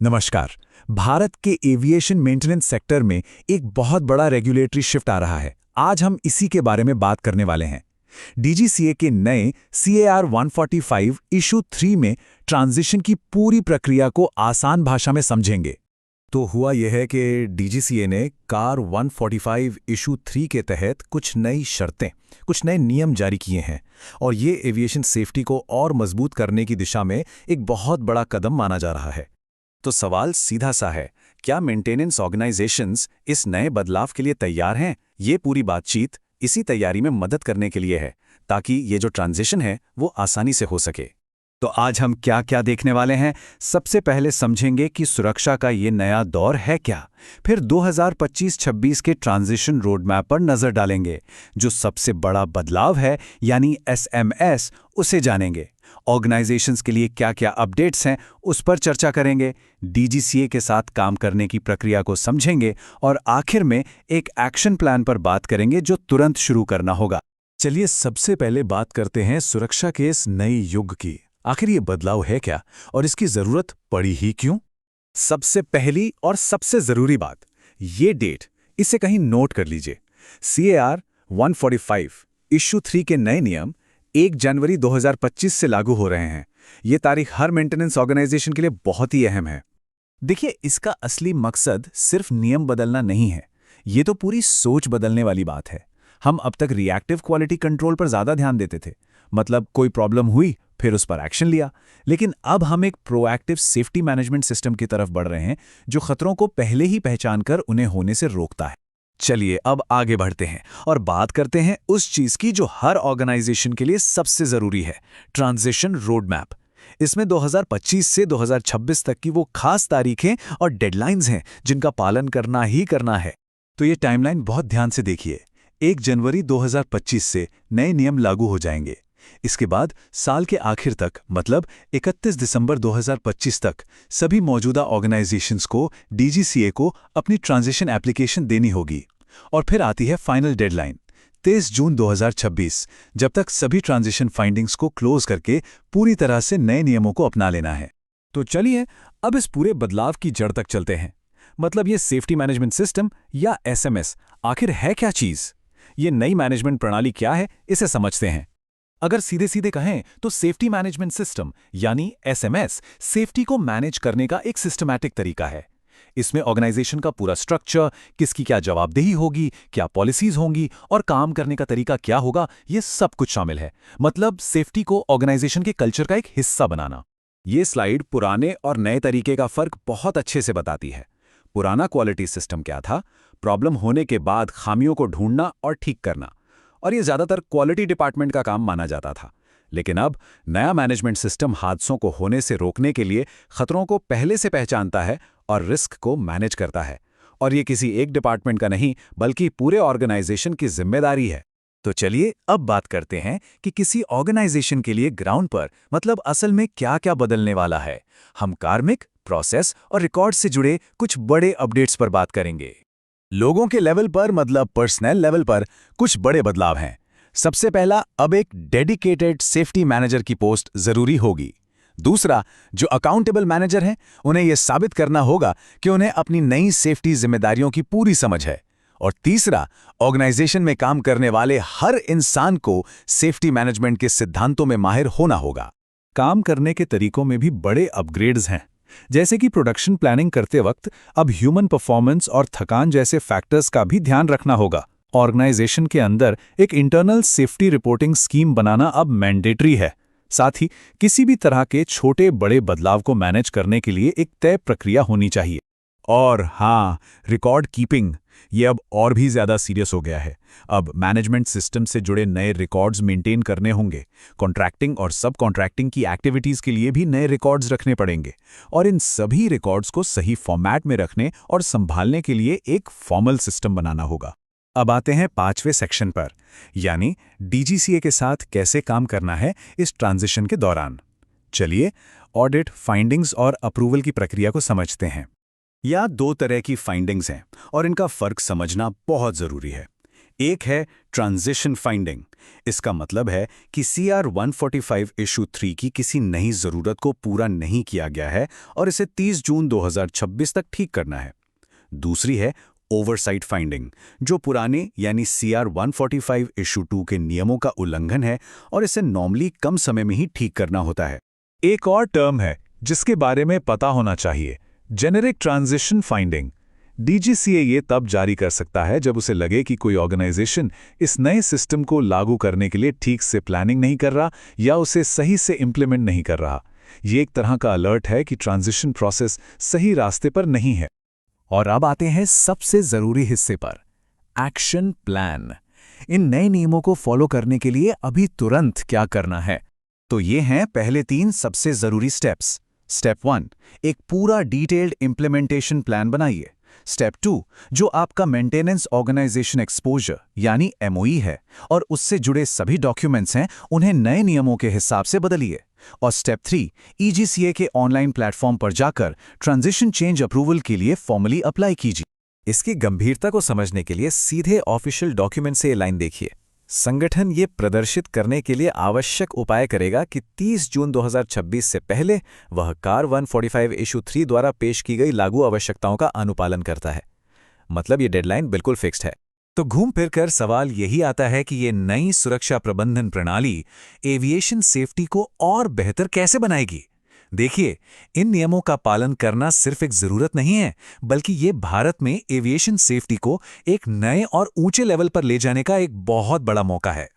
नमस्कार। भारत के aviation maintenance sector में एक बहुत बड़ा रेगुलेटरी शिफ्ट आ रहा है। आज हम इसी के बारे में बात करने वाले हैं। डीजीसीए के नए CAR 145 इशू 3 में ट्रांजिशन की पूरी प्रक्रिया को आसान भाषा में समझेंगे। तो हुआ यह है कि डीजीसीए ने कार 145 इशू 3 के तहत कुछ नई शर्तें, कुछ नए नियम जारी किए हैं और ये एविएशन सेफ्टी को और मजबूत करने की दिशा में एक बहुत बड़ा कदम माना जा रहा है। तो सवाल सीधा सा है, क्या मेंटेनेंस ऑर्गेनाइजेशंस इस नए बदलाव के लिए तैयार हैं? ये पूरी बातचीत इसी तैयारी में मदद करने के लिए है, ताकि ये जो ट्रांजिशन है वो आसानी से हो सके। तो आज हम क्या क्या देखने वाले हैं? सबसे पहले समझेंगे कि सुरक्षा का ये नया दौर है क्या। फिर 2025-26 के ट्रांजिशन रोड मैप पर नजर डालेंगे। जो सबसे बड़ा बदलाव है यानी SMS, उसे जानेंगे। ऑर्गेनाइजेशंस के लिए क्या क्या अपडेट्स हैं उस पर चर्चा करेंगे। डीजीसीए के साथ काम करने की प्रक्रिया को समझेंगे और आखिर में एक एक्शन प्लान पर बात करेंगे जो तुरंत शुरू करना होगा। चलिए सबसे पहले बात करते हैं सुरक्षा के इस नए युग की। आखिर ये बदलाव है क्या और इसकी जरूरत पड़ी ही क्यों? सबसे पहली और सबसे जरूरी बात, ये डेट, इसे कहीं नोट कर लीजिए। CAR 145 इशू 3 के नए नियम 1 जनवरी 2025 से लागू हो रहे हैं। ये तारीख हर मेंटेनेंस ऑर्गेनाइजेशन के लिए बहुत ही अहम है। देखिए, इसका असली मकसद सिर्फ नियम बदलना नहीं है, ये तो पूरी सोच बदलने वाली बात है। हम अब तक रिएक्टिव क्वालिटी कंट्रोल पर ज्यादा ध्यान देते थे, मतलब कोई प्रॉब्लम हुई फिर उस पर एक्शन लिया। लेकिन अब हम एक प्रोएक्टिव सेफ्टी मैनेजमेंट सिस्टम की तरफ बढ़ रहे हैं जो खतरों को पहले ही पहचान कर उन्हें होने से रोकता है। चलिए अब आगे बढ़ते हैं और बात करते हैं उस चीज की जो हर ऑर्गेनाइजेशन के लिए सबसे जरूरी है, ट्रांजिशन रोड मैप। इसमें 2025 से 2026 तक की वो खास तारीखें और डेडलाइंस हैं जिनका पालन करना ही करना है। तो ये टाइमलाइन बहुत ध्यान से देखिए। 1 जनवरी 2025 से नए नियम लागू हो जाएंगे। इसके बाद साल के आखिर तक, मतलब 31 दिसंबर 2025 तक, सभी मौजूदा ऑर्गेनाइजेशंस को डीजीसीए को अपनी ट्रांजिशन एप्लीकेशन देनी होगी। और फिर आती है फाइनल डेडलाइन, 23 जून 2026, जब तक सभी ट्रांजिशन फाइंडिंग्स को क्लोज करके पूरी तरह से नए नियमों को अपना लेना है। तो चलिए अब इस पूरे बदलाव की जड़ तक चलते हैं। मतलब ये सेफ्टी मैनेजमेंट सिस्टम या SMS आखिर है क्या चीज? ये नई मैनेजमेंट प्रणाली क्या है, इसे समझते हैं। अगर सीधे सीधे कहें तो सेफ्टी मैनेजमेंट सिस्टम यानी SMS सेफ्टी को मैनेज करने का एक सिस्टमैटिक तरीका है। इसमें ऑर्गेनाइजेशन का पूरा स्ट्रक्चर, किसकी क्या जवाबदेही होगी, क्या पॉलिसीज होंगी और काम करने का तरीका क्या होगा, ये सब कुछ शामिल है। मतलब सेफ्टी को ऑर्गेनाइजेशन के कल्चर का एक हिस्सा बनाना। ये स्लाइड पुराने और नए तरीके का फर्क बहुत अच्छे से बताती है। पुराना क्वालिटी सिस्टम क्या था? प्रॉब्लम होने के बाद खामियों को ढूंढना और ठीक करना, और ये ज्यादातर क्वालिटी डिपार्टमेंट का काम माना जाता था। लेकिन अब नया मैनेजमेंट सिस्टम हादसों को होने से रोकने के लिए खतरों को पहले से पहचानता है और रिस्क को मैनेज करता है। और ये किसी एक डिपार्टमेंट का नहीं, बल्कि पूरे ऑर्गेनाइजेशन की जिम्मेदारी है। तो चलिए अब बात करते हैं कि किसी ऑर्गेनाइजेशन के लिए ग्राउंड पर, मतलब असल में क्या क्या बदलने वाला है। हम कार्मिक, प्रोसेस और रिकॉर्ड से जुड़े कुछ बड़े अपडेट्स पर बात करेंगे। लोगों के लेवल पर, मतलब पर्सनल लेवल पर, कुछ बड़े बदलाव हैं। सबसे पहला, अब एक डेडिकेटेड सेफ्टी मैनेजर की पोस्ट जरूरी होगी। दूसरा, जो अकाउंटेबल मैनेजर हैं, उन्हें यह साबित करना होगा कि उन्हें अपनी नई सेफ्टी जिम्मेदारियों की पूरी समझ है। और तीसरा, ऑर्गेनाइजेशन में काम करने वाले हर इंसान को सेफ्टी मैनेजमेंट के सिद्धांतों में माहिर होना होगा। काम करने के तरीकों में भी बड़े अपग्रेड्स हैं। जैसे कि प्रोडक्शन प्लानिंग करते वक्त अब ह्यूमन परफॉर्मेंस और थकान जैसे फैक्टर्स का भी ध्यान रखना होगा। ऑर्गेनाइजेशन के अंदर एक इंटरनल सेफ्टी रिपोर्टिंग स्कीम बनाना अब मैंडेटरी है। साथ ही किसी भी तरह के छोटे बड़े बदलाव को मैनेज करने के लिए एक तय प्रक्रिया होनी चाहिए। और हाँ, रिकॉर्ड कीपिंग, ये अब और भी ज्यादा सीरियस हो गया है। अब मैनेजमेंट सिस्टम से जुड़े नए रिकॉर्ड्स मेंटेन करने होंगे। कॉन्ट्रैक्टिंग और सब कॉन्ट्रैक्टिंग की एक्टिविटीज के लिए भी नए रिकॉर्ड्स रखने पड़ेंगे। और इन सभी रिकॉर्ड्स को सही फॉर्मेट में रखने और संभालने के लिए एक फॉर्मल सिस्टम बनाना होगा। अब आते हैं 5वें सेक्शन पर, यानी डीजीसीए के साथ कैसे काम करना है इस ट्रांजिशन के दौरान। चलिए ऑडिट, फाइंडिंग्स और अप्रूवल की प्रक्रिया को समझते हैं। यहाँ 2 तरह की फाइंडिंग्स हैं और इनका फर्क समझना बहुत जरूरी है। एक है ट्रांजिशन फाइंडिंग। इसका मतलब है कि CR 145 इशू 3 की किसी नई ज़रूरत को पूरा नहीं किया गया है और इसे 30 जून 2026 तक ठीक करना है। दूसरी है ओवरसाइट फाइंडिंग, जो पुराने यानी CR 145 इशू 2 के नियमों का उल्लंघन है और इसे नॉर्मली कम समय में ही ठीक करना होता है। एक और टर्म है जिसके बारे में पता होना चाहिए, जेनेरिक ट्रांजिशन फाइंडिंग। DGCA ये तब जारी कर सकता है जब उसे लगे कि कोई ऑर्गेनाइजेशन इस नए सिस्टम को लागू करने के लिए ठीक से प्लानिंग नहीं कर रहा या उसे सही से इंप्लीमेंट नहीं कर रहा। ये एक तरह का अलर्ट है कि ट्रांजिशन प्रोसेस सही रास्ते पर नहीं है। और अब आते हैं सबसे ज़रूरी हिस्से पर, एक्शन प्लान। इन नए नियमों को फॉलो करने के लिए अभी तुरंत क्या करना है? तो ये हैं पहले 3 सबसे ज़रूरी स्टेप्स। स्टेप 1, एक पूरा डिटेल्ड इम्प्लीमेंटेशन प्लान बनाइए। स्टेप 2, जो आपका मेंटेनेंस ऑर्गेनाइजेशन एक्सपोजर यानी MOE है और उससे जुड़े सभी डॉक्यूमेंट्स हैं, उन्हें नए नियमों के हिसाब से बदलिए। और स्टेप 3, EGCA के ऑनलाइन प्लेटफॉर्म पर जाकर ट्रांजिशन चेंज अप्रूवल के लिए फॉर्मली अप्लाई कीजिए। इसकी गंभीरता को समझने के लिए सीधे ऑफिशियल डॉक्यूमेंट से ये लाइन देखिए। संगठन ये प्रदर्शित करने के लिए आवश्यक उपाय करेगा कि 30 जून 2026 से पहले वह CAR 145 इशू 3 द्वारा पेश की गई लागू आवश्यकताओं का अनुपालन करता है। मतलब ये डेडलाइन बिल्कुल फिक्स्ड है। तो घूम फिर कर सवाल यही आता है कि ये नई सुरक्षा प्रबंधन प्रणाली एविएशन सेफ्टी को और बेहतर कैसे बनाएगी? देखिए, इन नियमों का पालन करना सिर्फ एक जरूरत नहीं है, बल्कि ये भारत में एविएशन सेफ्टी को एक नए और ऊंचे लेवल पर ले जाने का एक बहुत बड़ा मौका है।